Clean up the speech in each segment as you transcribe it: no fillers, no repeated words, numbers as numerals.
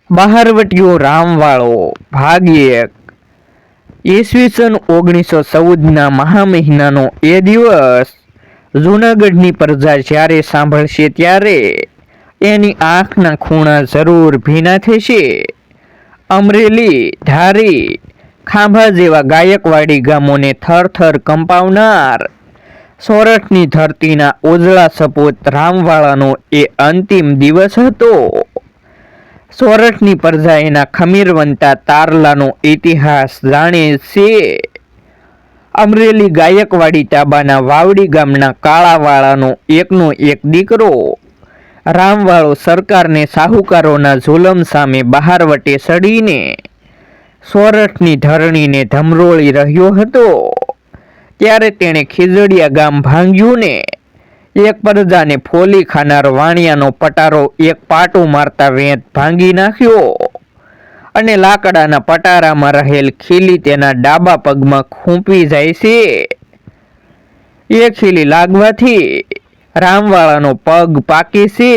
બહારવટીયો રામવાળો ભાગ 1 ઈસવીસન 1914ના મહા મહિનાનો એ દિવસ જૂનાગઢની પ્રજા જ્યારે સાંભળશે ત્યારે એની આંખના ખૂણા જરૂર ભીના થશે. અમરેલી, ધારી, ખાંભા જેવા ગાયકવાડી ગામોને થરથર કંપાવનાર સોરઠની ધરતીના ઉજળા સપૂત રામવાળાનો એ અંતિમ દિવસ હતો. સોરઠની પ્રજા એના ખમીરવંતા તારલાનો ઇતિહાસ જાણે છે. અમરેલી ગાયકવાડી તાબાના વાવડી ગામના કાળાવાળાનો એકનો એક દીકરો રામવાળો સરકારને સાહુકારોના જુલમ સામે બહારવટે સડીને સોરઠની ધરણીને ધમરોળી રહ્યો હતો. ત્યારે તેણે ખીજડીયા ગામ ભાંગ્યું ને એક પ્રજાને ફોલી ખાનાર વાણિયાનો પટારો એક પાટું મારતા વેંત ભાંગી નાખ્યો અને લાકડાના પટારામાં રહેલ ખીલી તેના ડાબા પગમાં ખૂંપી જાય છે. એ ખીલી લાગવાથી રામવાળાનો પગ પાકે છે.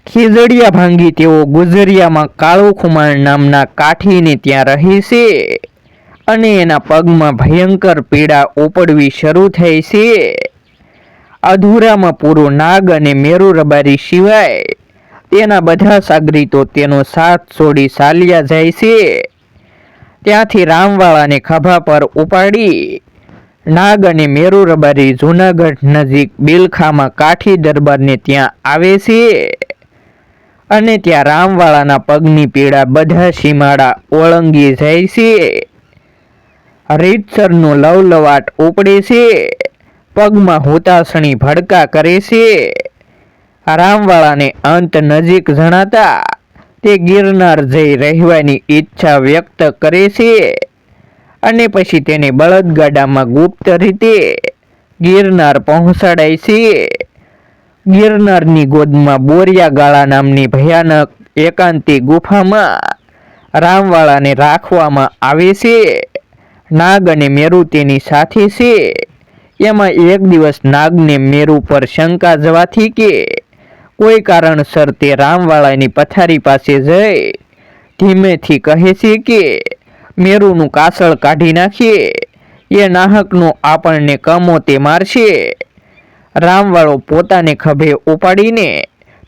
ખીજડીયા ભાંગી તેઓ ગુજરિયામાં કાળુ ખુમાણ નામના કાઠીને ત્યાં રહે છે અને એના પગમાં ભયંકર પીડા ઉપડવી શરૂ થઈ છે. અધૂરામાં પૂરો નાગ અને મેરુ રબારી સિવાય તેના બધા સાગરીતો તેનો સાથ છોડી ચાલ્યા જાય છે. ત્યાંથી રામવાળાને ખભા પર ઉપાડી નાગ અને મેરુ રબારી જૂનાગઢ નજીક બિલખામાં કાઠી દરબારને ત્યાં આવે છે અને ત્યાં રામવાળાના પગની પીડા બધા સીમાડા ઓળંગી જાય છે. રીતસરનો લવલવાટ ઉપડે છે. પગમાં હુતાસણી ભડકા કરે છે. રામવાળાને અંત નજીક જણાતા તે ગિરનાર જઈ રહેવાની ઈચ્છા વ્યક્ત કરે છે અને પછી તેને બળદગાડામાં ગુપ્ત રીતે ગિરનાર પહોંચાડાય છે. ગિરનારની ગોદમાં બોરિયા ગાળા નામની ભયાનક એકાંતી ગુફામાં રામવાળાને રાખવામાં આવે છે. નાગ અને મેરુ તેની સાથે છે. એમાં એક દિવસ નાગને મેરુ પર શંકા જવાથી કે કોઈ કારણસર તે રામવાળાની પથારી પાસે જઈ ધીમેથી કહે છે કે મેરુનું કાસળ કાઢી નાખીએ, એ નાહકનો આપણને કમોતે મારશે. રામવાળો પોતાને ખભે ઉપાડીને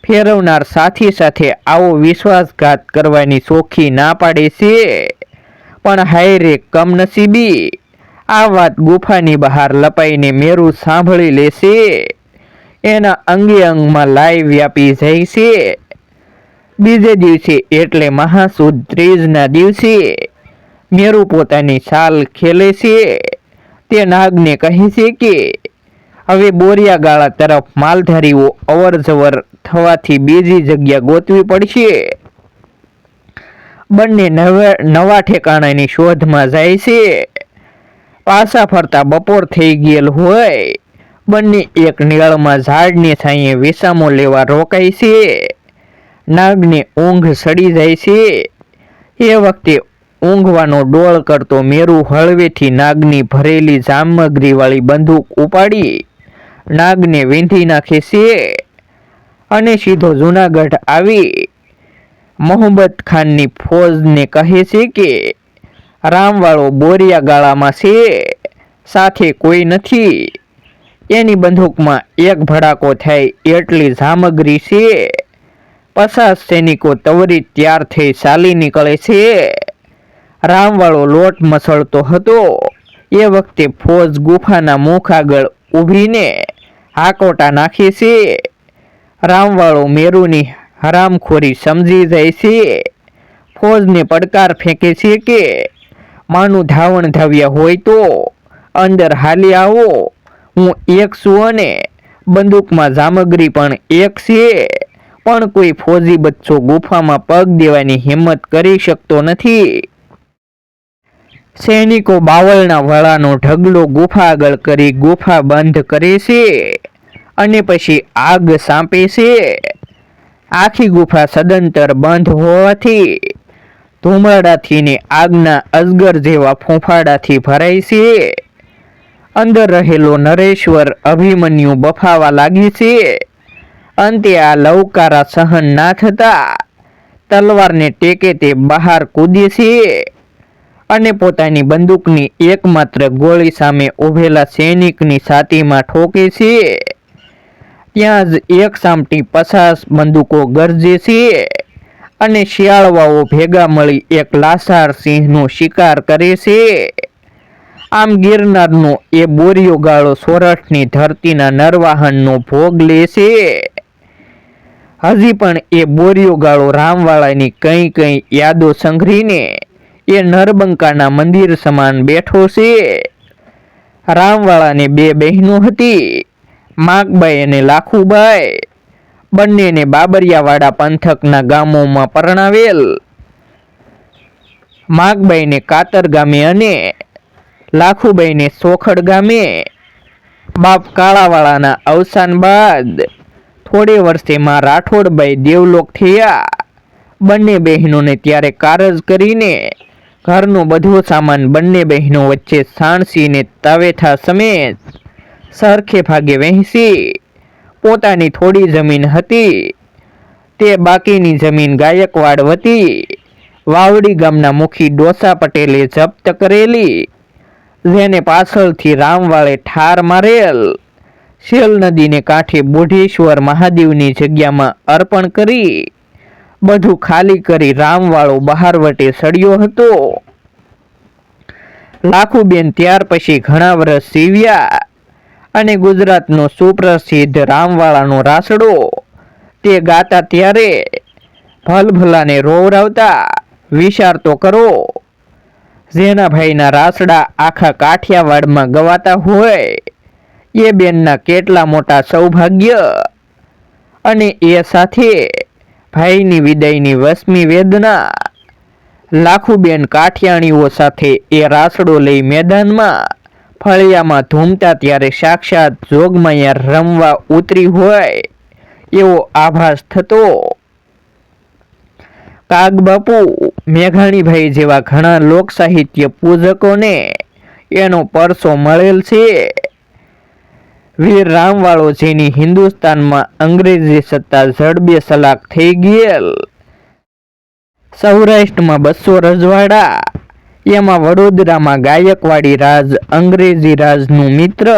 ફેરવનાર સાથી સાથે આવો વિશ્વાસઘાત કરવાની ચોખ્ખી ના પાડે છે. પણ હાય રે કમનસીબી, આ વાત ગુફાની બહાર લપાઈને મેરુ સાંભળી લેશે. એના અંગે અંગમાં લાય વ્યાપી જાય છે. બીજે દિવસે એટલે મહાસુદ ત્રીજના દિવસે મેરુ પોતાની ચાલ ખેલે છે. તે નાગને કહે છે કે હવે બોરિયા ગાળા તરફ માલધારીઓ અવર જવર થવાથી બીજી જગ્યા ગોતવી પડશે. બંને નવા ઠેકાણાની શોધમાં જાય છે. પાછા ફરતા બપોર થઈ ગયેલ હોય. બંને એક નિળમાં ઝાડની છાંયે વિસામો લેવા રોકાય છે. નાગને ઊંઘ સડી જાય છે. એ વખતે ઊંઘવાનો ડોળ કરતો મેરુ હળવેથી નાગની ભરેલી સામગ્રીવાળી બંદૂક ઉપાડી નાગને વીંધી નાખે છે અને સીધો જૂનાગઢ આવી મોહમ્મદ ખાનની ફોજને કહે છે કે રામવાળો બોરિયા ગાળામાં છે, સાથે કોઈ નથી. એની બંદૂકમાં એક ભડાકો થાય એટલી સામગ્રી છે. 50 સૈનિકો ત્વરિત તૈયાર થઈ ચાલી નીકળે છે. રામવાળો લોટ મસળતો હતો. એ વખતે ફોજ ગુફાના મુખ આગળ ઊભીને હાકોટા નાખે છે. રામવાળો મેરુની હરામખોરી સમજી જાય છે. ફોજને પડકાર ફેંકે છે કે માનું ધાવણ ધાવ્યા હોય તો અંદર હાલી આવો. હું એક છું અને બંદૂકમાં સામગ્રી પણ એક છે. પણ કોઈ ફોજી બચ્ચો ગુફામાં પગ દેવાની હિંમત કરી શકતો નથી. સૈનિકો બાવળના વળાનો ઢગલો ગુફા આગળ કરી ગુફા બંધ કરે છે અને પછી આગ સાંપે છે. આખી ગુફા સદંતર બંધ હોવાથી ધુમાડાથી ને આગના અજગર જેવા ફૂંફાડાથી ભરાય છે. અંદર રહેલો નરેશ્વર અભિમન્યુ બફાવા લાગી છે. અંતે આ લવકારા સહન ના થતા તલવારને ટેકે તે બહાર કૂદે છે અને પોતાની બંદૂકની એકમાત્ર ગોળી સામે ઊભેલા સૈનિકની છાતીમાં ઠોકે છે। ત્યાં જ એક સામટી 50 બંદૂકો ગરજે છે અને શિયાળવાઓ ભેગા મળી એક લાસાર સિંહનો શિકાર કરે છે। આમ ગિરનારનો એ બોરિયો ગાળો સોરઠની ધરતીના નરવાહનનો ભોગ લે છે। હજી પણ એ બોરિયો ગાળો રામવાળાની કઈ કઈ યાદો સંઘરીને એ નરબંકાના મંદિર સમાન બેઠો છે। રામવાળાને 2 બહેનો હતી, માગબાઈ અને લાખુબાઈ। બંનેને બાબરિયાવાડા પંથકના ગામોમાં પરણાવેલ। માગબાઈને કાતર ગામે અને લાખુબાઈને સોખડ ગામે। બાપ કાળાવાળાના અવસાન બાદ થોડે વર્ષે માં રાઠોડબાઈ દેવલોક થયા। બંને બહેનોને ત્યારે કારજ કરીને ઘરનો બધો સામાન બંને બહેનો વચ્ચે સાણસીને તવેથા સમેત સરખે ભાગે વહેંચી પોતાની થોડી જમીન હતી તે બાકીની જમીન ગાયકવાડ વતી વાવડી ગામના મુખી ડોસા પટેલે જપ્ત કરેલી, જેને પાછળથી રામવાળે ઠાર મારેલ। શેલ નદીને કાંઠે બોઢેશ્વર મહાદેવની જગ્યામાં અર્પણ કરી બધું ખાલી કરી રામવાળો બહારવટે સડ્યો હતો। લાખુબેન ત્યાર પછી ઘણા વર્ષ સીવ્યા અને ગુજરાતનો સુપ્રસિદ્ધ રામવાળાનો રાસડો તે ગાતા ત્યારે ભલભલાને રોવરાવતા। વિચાર તો કરો, જેના ભાઈના રાસડા આખા કાઠિયાવાડમાં ગવાતા હોય એ બેનના કેટલા મોટા સૌભાગ્ય, અને એ સાથે ભાઈની વિદાયની વસમી વેદના। લાખુબેન કાઠિયાણીઓ સાથે એ રાસડો લઈ મેદાનમાં ફળિયામાં ધૂમતા ત્યારે સાક્ષાત જોગમાયા રમવા ઉતરી હોય એવો આભાસ થતો। કાગબાપુ, મેઘાણીભાઈ જેવા ઘણા લોકસાહિત્ય પૂજકોને એનો પરસો મળેલ છે। વીર રામવાળો જેની હિન્દુસ્તાનમાં અંગ્રેજી સત્તા જડબે સલાક થઈ ગયેલ, સૌરાષ્ટ્રમાં 200 રજવાડા, એમાં વડોદરામાં ગાયકવાડી રાજ અંગ્રેજી રાજનું મિત્ર,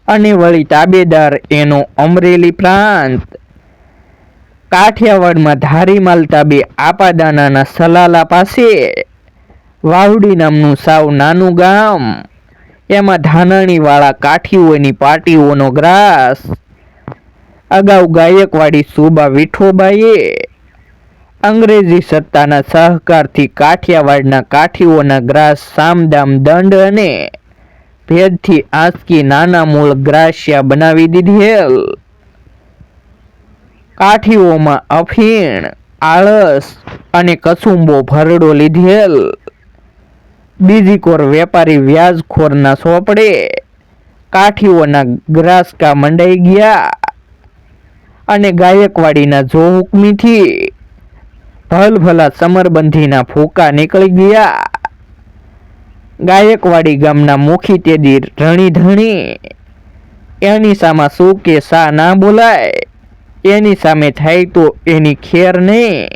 અને વળી તાબેદાર એનો અમરેલી પ્રાંત। કાઠિયાવાડમાં ધારીમાલ તાબે આપાદાનાના સલાલા પાસે વાવડી નામનું સાવ નાનું ગામ, એમાં ધાનાણીવાળા કાઠીઓની પાર્ટીઓનો ગ્રાસ। અગાઉ ગાયકવાડી સુબા વિઠોબાઈએ અંગ્રેજી સત્તાના સહકારથી કાઠિયાવાડના કાઠીઓના ગ્રાસ સામદામ દંડ અને ભેદથી આંચકી નાના મૂળ ગ્રાસ્યા બનાવી દીધેલ। કાઠીઓમાં અફીણ, આળસ અને કસુંબો ભરડો લીધેલ। બીજી કોર વેપારી વ્યાજખોરના સોપડે કાઠીઓના ગ્રાસકા મંડાઈ ગયા અને ગાયકવાડીના જોહુકમીથી ભલભલા સમરબંધીના ફૂંકા નીકળી ગયા। ગાયકવાડી ગામના મુખી તેદી રણીધણી, એની સામે શું કે સા ના બોલાય, એની સામે થાય તો એની ખેર નહીં।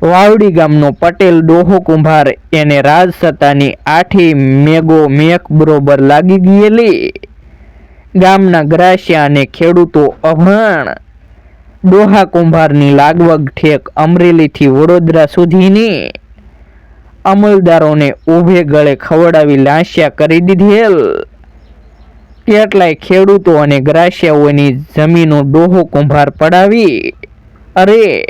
વાવડી ગામનો પટેલ ડોહો કુંભાર એને રાજસત્તાની આઠી મેઘો મેઘ બરોબર લાગી ગયેલી। ગામના ગ્રાસ્યા અને ખેડૂતો અભણ। ડોહા કુંભારની લાગવગ ઠેક અમરેલીથી વડોદરા સુધીની અમલદારોને ઊભે ગળે ખવડાવી લાંસ્યા કરી દીધેલ। કેટલાય ખેડૂતો અને ગ્રાસ્યાઓની જમીનો ડોહો કુંભાર પડાવી અરે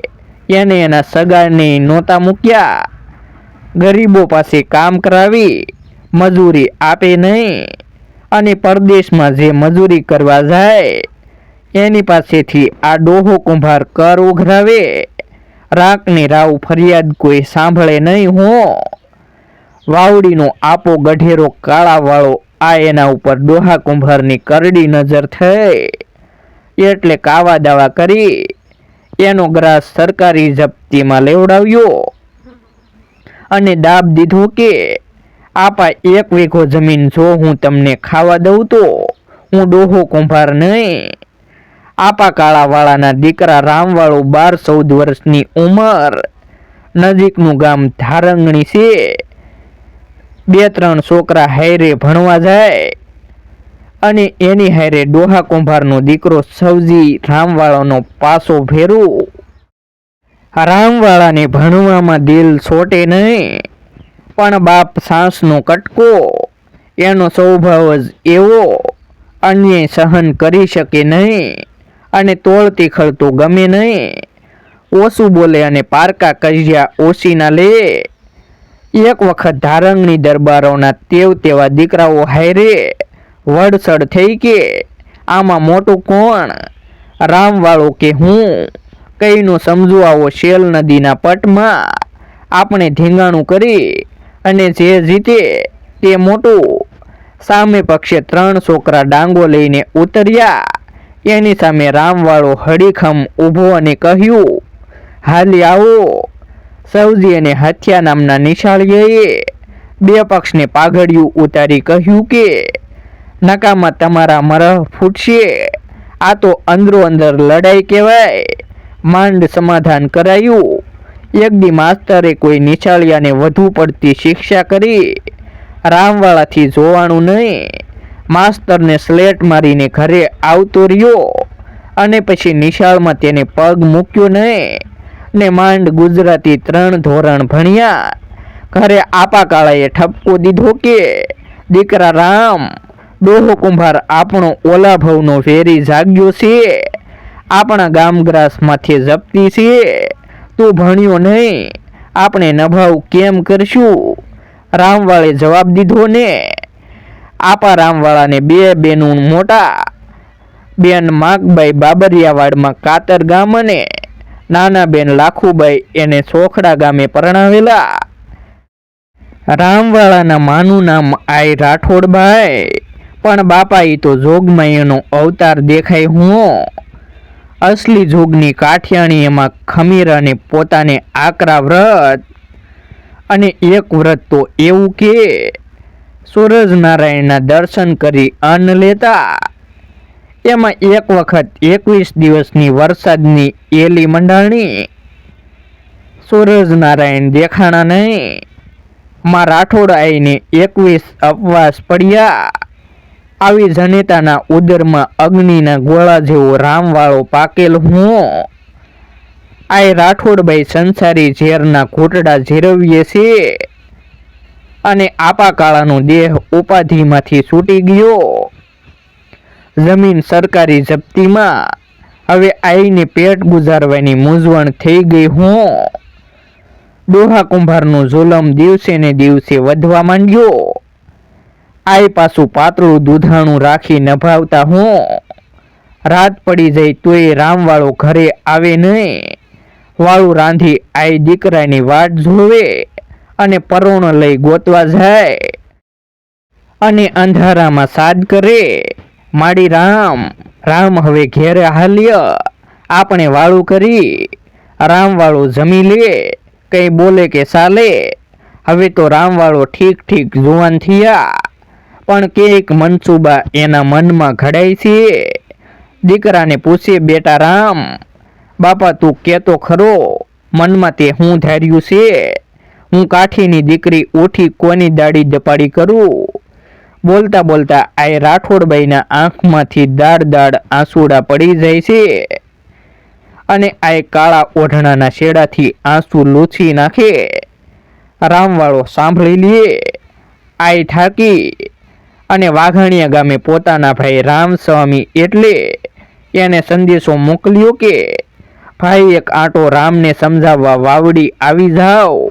એને એના સગાને નહોતા મૂક્યા। ગરીબો પાસે કામ કરાવી મજૂરી આપે નહીં, અને પરદેશમાં જે મજૂરી કરવા જાય એની પાસેથી આ ડોહો કુંભાર કર ઉઘરાવે। રાકની રાવ ફરિયાદ કોઈ સાંભળે નહીં હો। વાવડીનો આપો ગઢેરો કાળાવાળો આ એના ઉપર ડોહા કુંભારની કરડી નજર થઈ એટલે કાવા દાવા કરી એનો ગ્રાસ સરકારી જપ્તીમાં લેવડાવ્યો અને દાબ દીધો કે આપા 1 વીઘો જમીન જો હું તમને ખાવા દઉં તો હું ડોહો કુંભાર નહીં, આપા કાળાવાળાના દીકરા રામવાળો 12-14 વર્ષની ઉંમર, નજીકનું ગામ ધારંગણી છે. 2-3 છોકરા હારે ભણવા જાય અને એની હારે ડોહા કુંભારનો દીકરો સવજી રામવાળાનો પાસો ફેરું. રામવાળાને ભણવામાં દિલ છોટે નહીં, પણ બાપ સાસનો કટકો, એનો સ્વભાવ જ એવો, અન્યાય સહન કરી શકે નહીં અને તોળતી ખળતું ગમે નહીં. ઓછું બોલે અને પારકા કજિયા ઓછી ના લે. એક વખત ધારંગની દરબારોના તેવા દીકરાઓ હારે વડસડ થઈ કે આમાં મોટું કોણ, રામવાળો કે હું? કઈનું સમજુ આવો શેલ નદીના પટમાં આપણે ધીંગાણું કરી અને જે જીતે તે મોટું. સામે પક્ષે 3 છોકરા ડાંગો લઈને ઉતર્યા. એની સામે રામવાળો હડીખમ ઊભો અને કહ્યું, હાલી આવો. સવજી અને હથિયા નામના નિશાળીએ 2 પક્ષને પાઘડિયું ઉતારી કહ્યું કે નકામાં તમારા મરહ ફૂટશે. આ તો અંદરો અંદર લડાઈ કહેવાય. માંડ સમાધાન કરાયું. એક દી માસ્તરે કોઈ નિશાળિયાને વધુ પડતી શિક્ષા કરી. રામવાળાથી જોવાનું નહીં. માસ્તરને સ્લેટ મારીને ઘરે આવતો રહ્યો અને પછી નિશાળમાં તેને પગ મૂક્યો નહીં ને માંડ ગુજરાતી 3 ધોરણ ભણ્યા. ઘરે આપા કાળાએ ઠપકો દીધો કે દીકરા રામ, ડોહો કુંભાર આપણો ઓલા ભવનો વેરી જાગ્યો છે, આપણા ગામગ્રાસમાંથી જપતી છે, તું ભણ્યો નહીં, આપણે નભાવ કેમ કરશું? રામવાળે જવાબ દીધો ને. આપા રામવાળાને 2 બેનું મોટા, બેન માગબાઈ બાબરિયાવાડમાં કાતર ગામ અને નાના બેન લાખુબાઈ એને સોખડા ગામે પરણાવેલા. રામવાળાના માનું નામ આઈ રાઠોડભાઈ, પણ બાપા ઈ તો જોગમાયાનો અવતાર દેખાય હું. અસલી જોગની કાઠિયાણી એમાં ખમીર અને પોતાને આકરા વ્રત, અને એક વ્રત તો એવું કે સૂરજનારાયણના દર્શન કરી અન્ન લેતા. એમાં એક વખત 21 દિવસની વરસાદની એલી મંડાણી. સૂરજનારાયણ દેખાણા નહીં. માં રાઠોડ આઈને 21 અપવાસ પડ્યા. આવી જનેતાના ઉદરમાં અગ્નિના ગોળા જેવો રામવાળો પાકેલ હું. આય રાઠોડભાઈ સંસારી ઝેરના ઘૂંટડા ઝેરવીએ છે અને આપા કાળાનો દેહ ઉપાધિમાંથી છૂટી ગયો. જમીન સરકારી જપ્તીમાં. હવે આઈને પેટ ગુજારવાની મૂંઝવણ થઈ ગઈ હું. ડોહા કુંભારનું જુલમ દિવસે ને દિવસે વધવા માંડ્યો. આય પાછું પાતળું દૂધાણું રાખી નભાવતા હું. રાત પડી જાય તોય રામવાળો ઘરે આવે નહીં. વાળું રાંધી આય દીકરાની વાટ જોવે અને પરોણ લઈ ગોતવા જાય અને અંધારામાં સાદ કરે, માડી રામ, રામ હવે ઘેરે હાલ્ય, આપણે વાળું કરી. રામવાળો જમી લે, કઈ બોલે કે ચાલે. હવે તો રામવાળો ઠીક જુવાન થયા, પણ કેક મનસુબા એના મનમાં ઘડાય છે. દીકરાને પૂછે, બેટા રામ, બાપા તું કેતો ખરો, મનમાં તે હું ધાર્યું છે? હું કાઠીની દીકરી ઉઠી કોની દાડી દપાડી કરું? બોલતા બોલતા આય રાઠોડબાઈના આંખમાંથી દાડ આંસુડા પડી જાય છે અને આય કાળા ઓઢણાના શેડાથી આંસુ લૂછી નાખે. રામવાળો સાંભળી લે. આય ઠાકી અને વાઘાણીયા ગામે પોતાના ભાઈ રામસ્વામી એટલે એને સંદેશો મોકલ્યો કે ભાઈ એક આંટો રામને સમજાવવા વાવડી આવી જાઓ.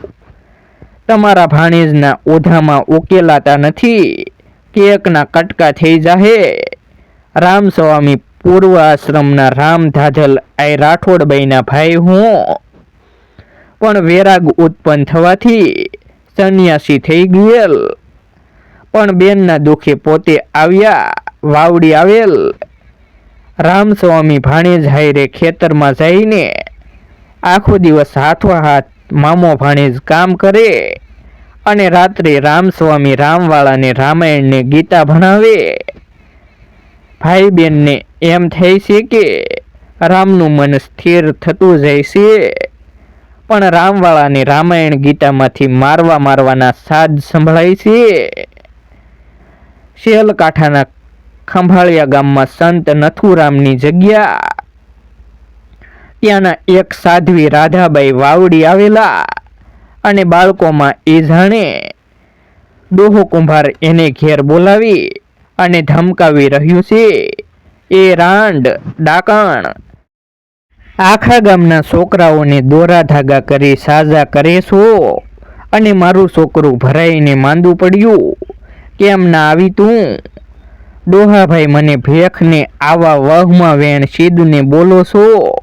તમારા ભાણેજના ઓઢામાં ઉકેલાતા નથી, કેકના કટકા થઈ જાહે. રામસ્વામી પૂર્વ આશ્રમના રામ ધાધલ આય રાઠોડબાઈના ભાઈ હું, પણ વૈરાગ ઉત્પન્ન થવાથી સંન્યાસી થઈ ગયેલ. પણ બેનના દુખે પોતે આવ્યા વાવડી આવેલ. રામસ્વામી ભાણેજ હાયરે ખેતરમાં જઈને આખો દિવસ હાથોહાથ મામો ભાણેજ કામ કરે અને રાત્રે રામસ્વામી રામવાળાને રામાયણને ગીતા ભણાવે. ભાઈ બહેનને એમ થાય છે કે રામનું મન સ્થિર થતું જાય છે, પણ રામવાળાને રામાયણ ગીતામાંથી મારવાના સાદ સંભળાય છે. શેલકાંઠાના ખંભાળિયા ગામમાં સંત નથુરામની જગ્યા. ત્યાંના એક સાધ્વી રાધાબાઈ વાવડી આવેલા અને બાળકોમાં એ જાણે ડોહો કુંભાર એને ઘેર બોલાવી અને ધમકાવી રહ્યું છે. એ રાંડ ડાકણ આખા ગામના છોકરાઓને દોરા ધાગા કરી સાજા કરે છો અને મારું છોકરું ભરાઈને માંદું પડ્યું, કેમ ના આવી તું? ડોહાભાઈ મને ભેખને આવા વહમાં વેણ સીધને બોલો છો?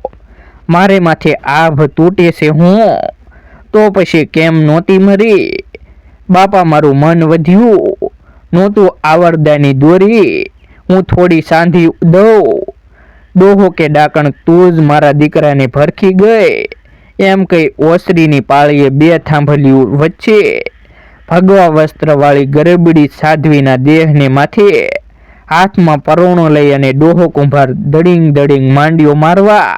મારે માથે આભ તૂટે છે હું, તો પછી કેમ નહોતી મરી? બાપા મારું મન વધ્યું, નહોતું આવરદાની દોરી, હું થોડી સાંધી દઉં. ડોહો કે ડાકણ તું જ મારા દીકરાને ભરખી ગઈ, એમ કઈ ઓસરીની પાળીએ બે થાંભલિયું વચ્ચે ભગવા વસ્ત્રવાળી ગરબડી સાધ્વીના દેહને માથે હાથમાં પરોણો લઈ અને ડોહો કુંભાર દડિંગ દડિંગ માંડ્યો મારવા.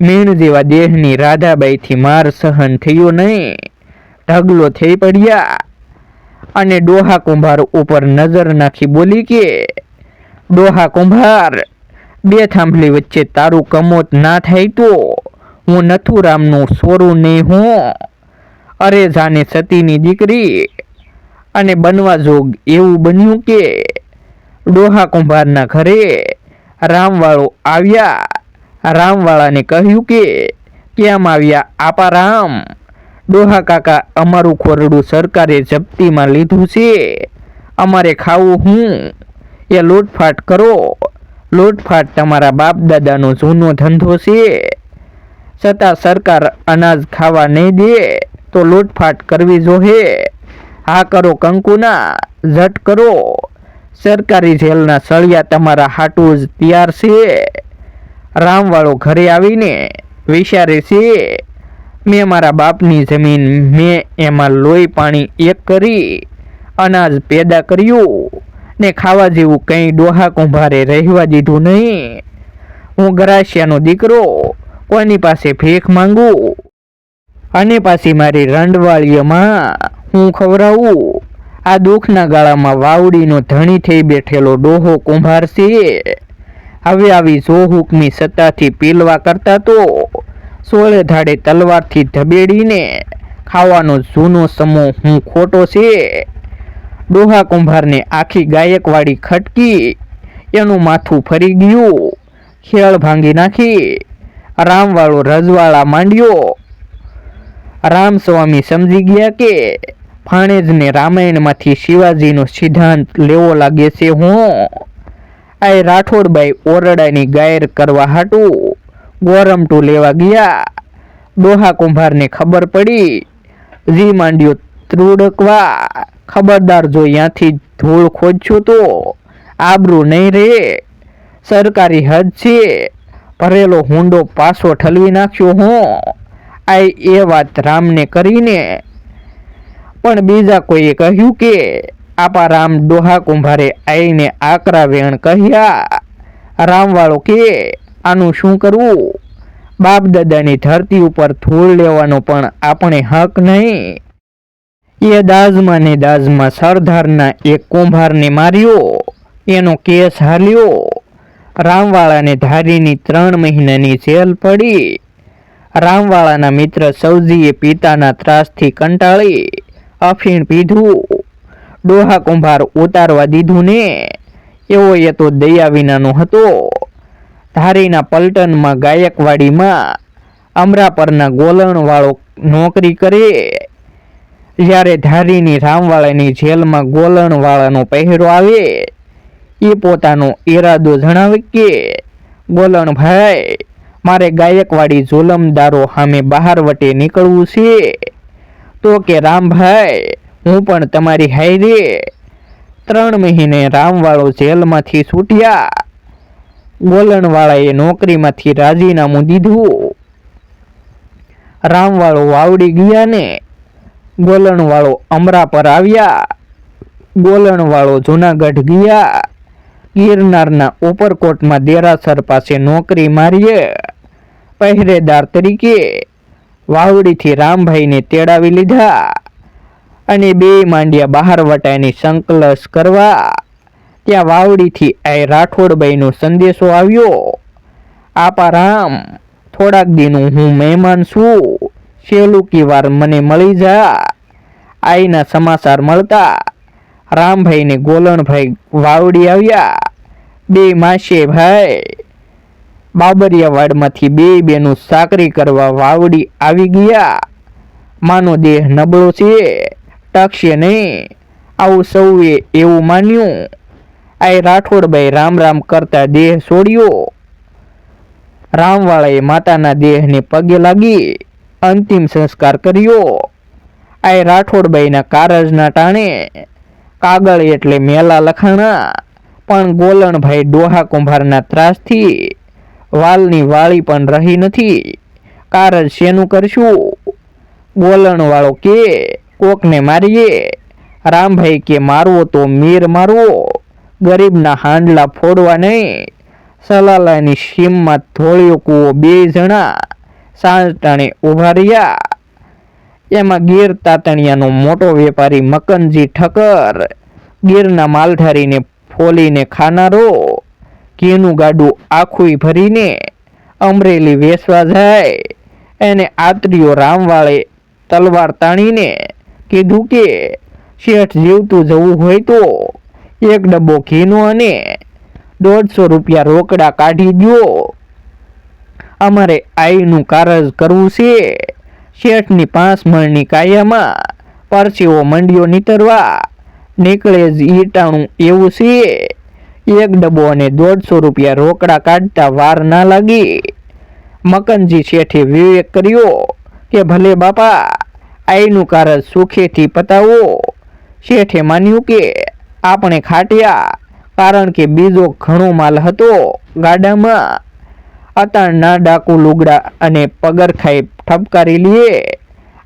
મીણ જેવા દેહની રાધાબાઈથી માર સહન થયો નહીં, ઢગલો થઈ પડ્યા અને ડોહા કુંભાર ઉપર નજર નાખી બોલી કે ડોહા કુંભાર, બે થાંભલી વચ્ચે તારું કમોત ના થાય તો હું નથુરામનું સોરું નહીં હું. અરે જાને સતીની દીકરી અને બનવા જોગ એવું બન્યું કે ડોહા કુંભારના ઘરે રામવાળો આવ્યા. રામવાળાને કહ્યું કે કેમ આવ્યા આપા રામ? ડોહા કાકા, અમારું ખોરડું સરકારે જપ્તીમાં લીધું છે, અમારે ખાવું હું? એ લૂંટફાટ કરો. લૂંટફાટ તમારા બાપ દાદાનો જૂનો ધંધો છે, છતાં સરકાર અનાજ ખાવા નહીં દે તો લૂંટફાટ કરવી જોહે. હા કરો કંકુના, ઝટ કરો. સરકારી જેલના સળિયા તમારા હાટું જ તૈયાર છે. રામવાળો ઘરે આવીને વિચારે છે, મેં મારા બાપની જમીન, મેં એમાં લોહી પાણી એક કરી અનાજ પેદા કર્યું ને ખાવા જેવું કંઈ ડોહા કુંભારે રહેવા દીધું નહીં. હું ગરાસિયાનો દીકરો, કોની પાસે ભીખ માંગુ? અને પાછી મારી રંડવાળીઓમાં હું ખવડાવું? આ દુઃખના ગાળામાં વાવડીનો ધણી થઈ બેઠેલો ડોહો કુંભાર છે. હવે આવી જોહુકમી સત્તાથી પીલવા કરતા તો સોળે ધાડે તલવારથી ધબેડીને ખાવાનો જૂનો સમો હું ખોટો છે. ડોહા કુંભારને આખી ગાયકવાડી ખટકી, એનું માથું ફરી ગયું, ખેળ ભાંગી નાખી. રામવાળો રજવાડા માંડ્યો. રામસ્વામી સમજી ગયા કે ભાણેજને રામાયણમાંથી શિવાજીનો સિદ્ધાંત લેવો લાગે છે હું. આ રાઠોડબાઈ ઓરડાની ગાયર કરવા હાટું ગોરમટું લેવા ગયા. ડોહા કુંભારને ખબર પડી, જી માંડ્યો ત્રુડકવા. ખબરદાર, જો ત્યાંથી ધૂળ ખોદશો તો આબરૂ નહીં રે. સરકારી હદ છે, ભરેલો હુંડો પાછો ઠલવી નાખ્યો હું. આ એ વાત રામને કરીને પણ બીજા કોઈએ કહ્યું કે આપા રામ? ડોહા કુંભારે આઈને આકરા વેણ કહ્યા. રામવાળો કે આનું શું કરવું? બાપ દાદાની ધરતી ઉપર ધૂળ લેવાનો પણ આપણે હક નહીં. એ દાજમાં ને દાજમાં સરદારના એક કુંભારને માર્યો, એનો કેસ હાલ્યો. રામવાળાને ધારીની 3 મહિનાની જેલ પડી. રામવાળાના મિત્ર સૌજીએ પિતાના ત્રાસથી કંટાળી અફીણ પીધું. ડોહા કુંભાર ઉતારવા દીધું ને એવો એ તો દયા વિનાનો હતો. ધારીના પલટનમાં ગાયકવાડીમાં અમરાપરના ગોલણવાળો નોકરી કરે. જ્યારે ધારીની રામવાળાની જેલમાં ગોલણવાળાનો પહેરો આવે, એ પોતાનો ઈરાદો જણાવે કે ગોલણભાઈ, મારે ગાયકવાડી જોલમદારો સામે બહાર વટે નીકળવું છે. તો કે રામભાઈ, હું પણ તમારી હારે. 3 મહિને રામવાળો જેલમાંથી છૂટ્યા. ગોલણવાળાએ નોકરીમાંથી રાજીનામું દીધું. રામવાળો વાવડી ગયા ને ગોલણવાળો અમરા પર આવ્યા. ગોલણવાળો જુનાગઢ ગયા. ગિરનારના ઉપરકોટમાં દેરાસર પાસે નોકરી મારીએ પહેરેદાર તરીકે વાવડીથી રામભાઈને તેડાવી લીધા અને બે માંડ્યા બહાર વટાની સંકલસ કરવા. ત્યાં વાવડીથી આ રાઠોડભાઈનો સંદેશો આવ્યો. આપા રામ, થોડાક દિનું હું મહેમાન છું, સેલુકી વાર મને મળી જા. આઈના સમાચાર મળતા રામભાઈને ગોલણભાઈ વાવડી આવ્યા. બે માસે ભાઈ બાબરિયાવાડમાંથી બે બેનું સાકરી કરવા વાવડી આવી ગયા. માનો દેહ નબળો છે, ટકશે નહીં, આવું સૌએ એવું માન્યું. આ રાઠોડભાઈ રામ રામ કરતા દેહ છોડ્યો. રામવાળાએ માતાના દેહને પગે લાગી અંતિમ સંસ્કાર કર્યો. આ રાઠોડભાઈના કારજના ટાણે કાગળ એટલે મેલા લખાણા, પણ ગોલણભાઈ ડોહા કુંભારના ત્રાસથી વાલની વાળી પણ રહી નથી. કારજ શેનું કરશું? ગોલણવાળો કે કોકને મારીએ. રામભાઈ કે મારવો તો મીર મારવો, ગરીબના હાંડલા ફોડવા નહીં. સલાલાની સીમમાં ધોળિયો કૂવો બે જણા સાંજ ટાણે ઊભા રહ્યા. એમાં ગીર તાતણિયાનો મોટો વેપારી મકનજી ઠક્કર, ગીરના માલધારીને ફોલીને ખાનારો, ઘીનું ગાડું આખું ભરીને અમરેલી વેચવા જાય. એને આત્રીઓ રામવાળે તલવાર તાણીને કીધું કે શેઠ જીવતું જવું હોય તો એક ડબ્બો ઘીનો અને 150 રૂપિયા રોકડા કાઢી દો, અમારે આઈનું કારજ કરવું છે. શેઠની 5 મણની કાયામાં પરસેવો મંડ્યો નીતરવા. નીકળે જ ઈટાણું એવું છે. એક ડબ્બો અને 150 રૂપિયા રોકડા કાઢતા વાર ના લાગી. મકનજી શેઠે વિવેક કર્યો કે ભલે બાપા, આઈનું કારજ સુખેથી પતાવો. શેઠે માન્યું કે આપણે ખાટ્યા, કારણ કે બીજો ઘણો માલ હતો ગાડામાં. અતાણના ડાકુ લુગડા અને પગરખાઈ ઠપકારી લીએ.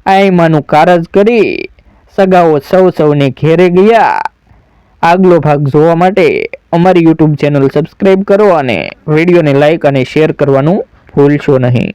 આઈમાનું કારજ કરી સગાઓ સૌને ઘેરે ગયા. આગલો ભાગ જોવા માટે અમારી યુટ્યુબ ચેનલ સબસ્ક્રાઈબ કરો અને વિડીયોને લાઈક અને શેર કરવાનું ભૂલશો નહીં.